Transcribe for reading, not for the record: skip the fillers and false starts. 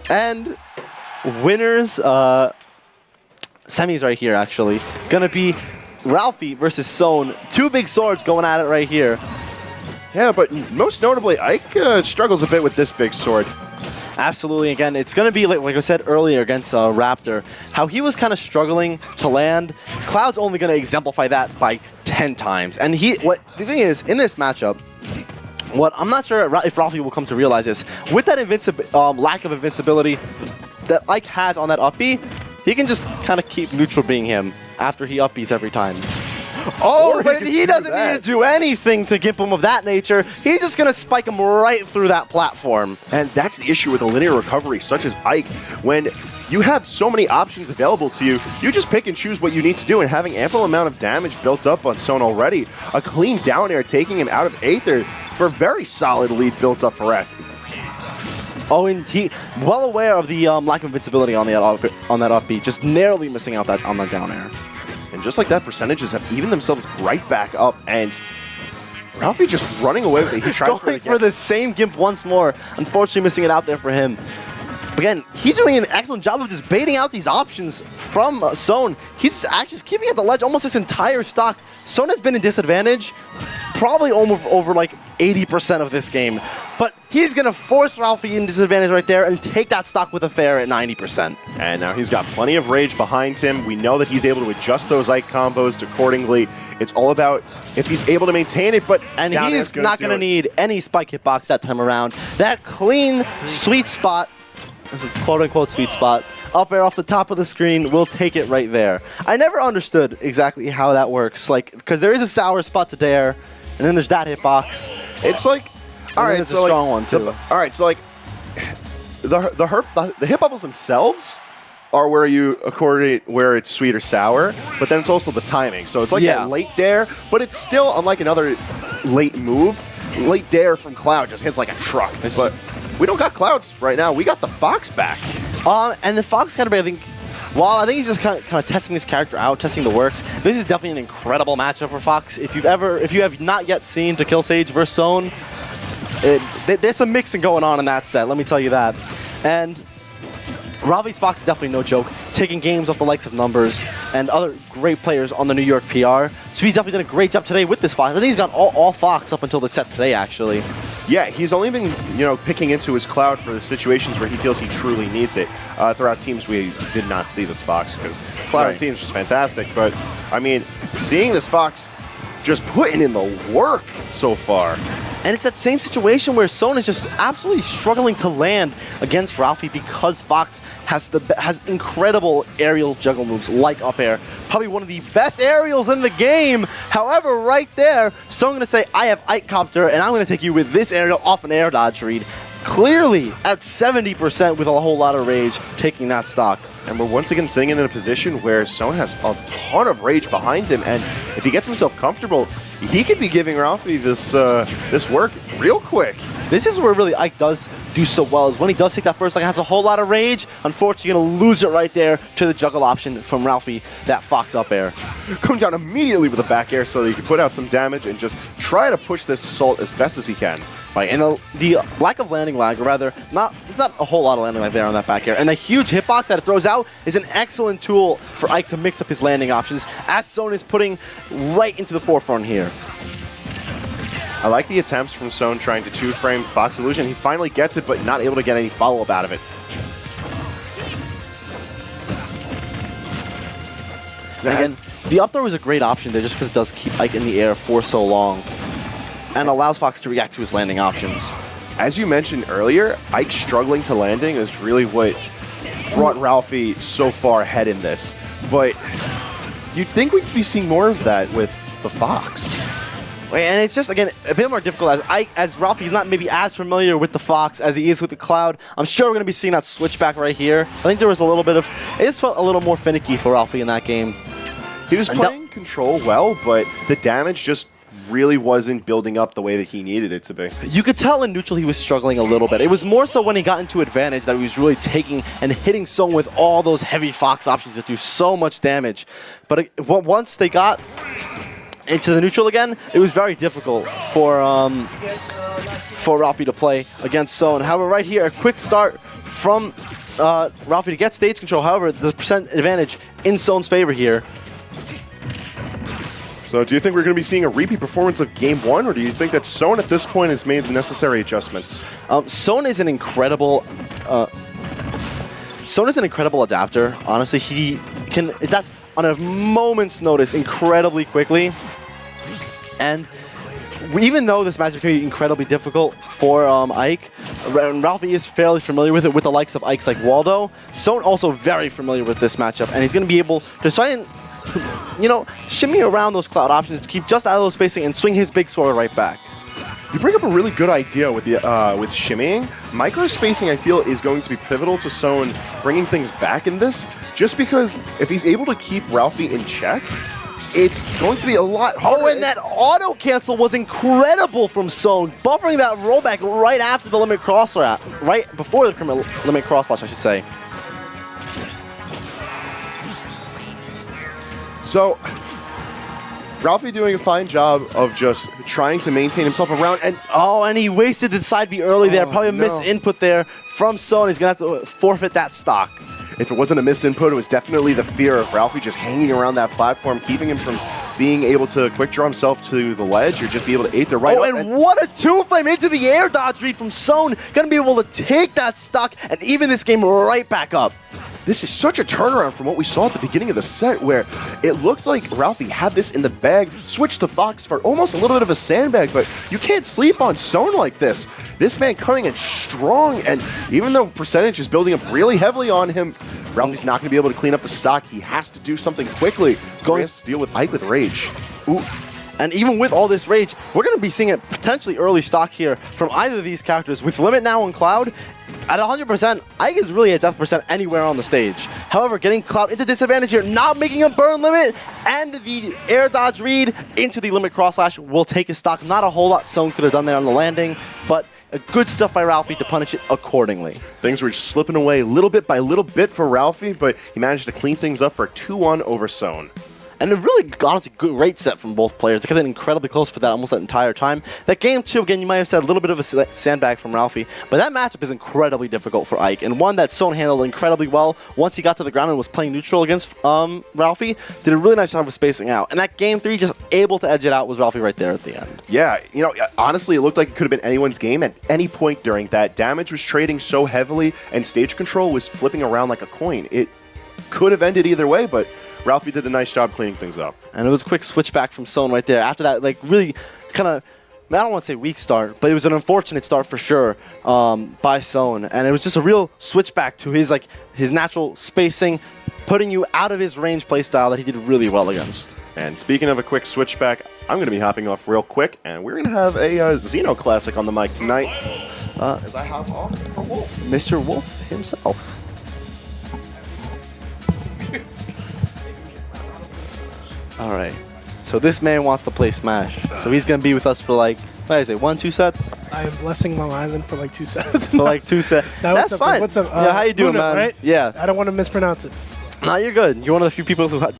And winners, semis right here, actually. Gonna be Ralphie versus Soan. Two big swords going at it right here. Yeah, but most notably, Ike struggles a bit with this big sword. Absolutely. Again, it's going to be, like I said earlier against Raptor, how he was kind of struggling to land. Cloud's only going to exemplify that by 10 times. And the thing is, in this matchup, what I'm not sure if Ralphie will come to realize is, with that lack of invincibility that Ike has on that up B, he can just kind of keep neutral being him after he up Bs every time. Oh, but he doesn't need to do anything to gimp him of that nature. He's just going to spike him right through that platform. And that's the issue with a linear recovery such as Ike. When you have so many options available to you, you just pick and choose what you need to do, and having ample amount of damage built up on Soan already. A clean down air taking him out of Aether for a very solid lead built up for Ralphie. Oh, indeed. Well aware of the lack of invincibility on that up B, just narrowly missing out on that down air. And just like that, percentages have evened themselves right back up, and Ralphie just running away with it. He tries going for the same gimp once more. Unfortunately, missing it out there for him. Again, he's doing an excellent job of just baiting out these options from Soan. He's actually keeping at the ledge almost this entire stock. Soan has been in disadvantage probably over like 80% of this game. But he's going to force Ralphie in disadvantage right there and take that stock with a fair at 90%. And now he's got plenty of rage behind him. We know that he's able to adjust those Ike combos accordingly. It's all about if he's able to maintain it, and he's not going to need any spike hitbox that time around. That clean, sweet spot, this is quote-unquote sweet spot, up air off the top of the screen, we'll take it right there. I never understood exactly how that works, because there is a sour spot to dare, and then there's that hitbox. It's like, all right, it's a strong one too. All right, so like the hit bubbles themselves are where you coordinate where it's sweet or sour, but then it's also the timing. So it's like that late dare, but it's still, unlike another late move, late dare from Cloud just hits like a truck. But we don't got Clouds right now. We got the Fox back. And the Fox gotta be, I think he's just kind of testing this character out, testing the works. This is definitely an incredible matchup for Fox. If you have not yet seen To Kill Sage versus Soan, there's some mixing going on in that set, let me tell you that. And Ralphie's Fox is definitely no joke, taking games off the likes of Numbers and other great players on the New York PR. So he's definitely done a great job today with this Fox. I think he's got all Fox up until the set today, actually. Yeah, he's only been, picking into his Cloud for the situations where he feels he truly needs it. Throughout teams, we did not see this Fox because Cloud on teams was fantastic. But, I mean, seeing this Fox just putting in the work so far. And it's that same situation where Soan is just absolutely struggling to land against Ralphie because Fox has incredible aerial juggle moves like up air. Probably one of the best aerials in the game. However, right there, Soan going to say, I have Ike Copter, and I'm going to take you with this aerial off an air dodge read. Clearly at 70% with a whole lot of rage, taking that stock. And we're once again sitting in a position where Soan has a ton of rage behind him, and if he gets himself comfortable, he could be giving Ralphie this work real quick. This is where really Ike does do so well, is when he does take that first, has a whole lot of rage. Unfortunately, going to lose it right there to the juggle option from Ralphie, that Fox up air. Come down immediately with a back air so that he can put out some damage and just try to push this assault as best as he can. Right, and the lack of landing lag, or rather, it's not a whole lot of landing lag there on that back air. And the huge hitbox that it throws out is an excellent tool for Ike to mix up his landing options, as Soan is putting right into the forefront here. I like the attempts from Soan trying to two-frame Fox Illusion. He finally gets it, but not able to get any follow-up out of it. And again, the up throw is a great option there just because it does keep Ike in the air for so long and allows Fox to react to his landing options. As you mentioned earlier, Ike struggling to landing is really what brought Ralphie so far ahead in this. But you'd think we'd be seeing more of that with the Fox. And it's just, again, a bit more difficult as Ralphie's not maybe as familiar with the Fox as he is with the Cloud. I'm sure we're going to be seeing that switch back right here. I think there was a little bit of, it just felt a little more finicky for Ralphie in that game. He was playing control well, but the damage just really wasn't building up the way that he needed it to be. You could tell in neutral he was struggling a little bit. It was more so when he got into advantage that he was really taking and hitting Soan with all those heavy Fox options that do so much damage. But once they got into the neutral again, it was very difficult for Ralphie to play against Soan. However, right here, a quick start from Ralphie to get stage control. However, the percent advantage in Soan's favor here. So do you think we're going to be seeing a repeat performance of Game 1, or do you think that Soan at this point has made the necessary adjustments? Soan is an incredible adapter. Honestly, he can adapt on a moment's notice incredibly quickly. And even though this matchup can be incredibly difficult for Ike, and Ralphie is fairly familiar with it with the likes of Ikes like Waldo, Soan also very familiar with this matchup, and he's going to be able to try and, you know, shimmy around those cloud options to keep just out of those spacing and swing his big sword right back. You bring up a really good idea with the with shimmying. Micro spacing, I feel, is going to be pivotal to Soan bringing things back in this, just because if he's able to keep Ralphie in check, it's going to be a lot harder. Oh, and that auto cancel was incredible from Soan, buffering that rollback right after the limit cross slash, right before the limit cross slash, I should say. So, Ralphie doing a fine job of just trying to maintain himself around, and and he wasted the side B early there. Probably a misinput there from Soan. He's going to have to forfeit that stock. If it wasn't a misinput, it was definitely the fear of Ralphie just hanging around that platform, keeping him from being able to quick draw himself to the ledge or just be able to ait the right. Oh, and what a two-frame into the air dodge read from Soan. Going to be able to take that stock and even this game right back up. This is such a turnaround from what we saw at the beginning of the set, where it looked like Ralphie had this in the bag, switched to Fox for almost a little bit of a sandbag, but you can't sleep on Soan like this. This man coming in strong, and even though percentage is building up really heavily on him, Ralphie's not going to be able to clean up the stock. He has to do something quickly. Going to deal with Ike with rage. Ooh. And even with all this rage, we're going to be seeing a potentially early stock here from either of these characters. With Limit now on Cloud, at 100%, Ike is really at death percent anywhere on the stage. However, getting Cloud into disadvantage here, not making him burn Limit, and the air dodge read into the Limit cross slash will take his stock. Not a whole lot Soan could have done there on the landing, but good stuff by Ralphie to punish it accordingly. Things were just slipping away little bit by little bit for Ralphie, but he managed to clean things up for a 2-1 over Soan. And a really, honestly, good rate set from both players. They kept it incredibly close for that almost that entire time. That game, too, again, you might have said a little bit of a sandbag from Ralphie, but that matchup is incredibly difficult for Ike, and one that Soan handled incredibly well once he got to the ground and was playing neutral against Ralphie. Did a really nice job of spacing out. And that game 3, just able to edge it out, was Ralphie right there at the end. Yeah, you know, honestly, it looked like it could have been anyone's game at any point during that. Damage was trading so heavily, and stage control was flipping around like a coin. It could have ended either way, but Ralphie did a nice job cleaning things up. And it was a quick switchback from Soan right there. After that, like, really kind of, I don't want to say weak start, but it was an unfortunate start for sure by Soan. And it was just a real switchback to his, like, his natural spacing, putting you out of his range playstyle that he did really well against. And speaking of a quick switchback, I'm going to be hopping off real quick, and we're going to have a Xeno Classic on the mic tonight. As I hop off for Wolf. Mr. Wolf himself. All right, so this man wants to play Smash, so he's gonna be with us for like, what is it, 1-2 sets? I am blessing Long Island for like 2 sets. For like 2 sets. That's fine. What's up? Yeah, how you doing, Luna, man? Right? Yeah. I don't want to mispronounce it. No, you're good. You're one of the few people who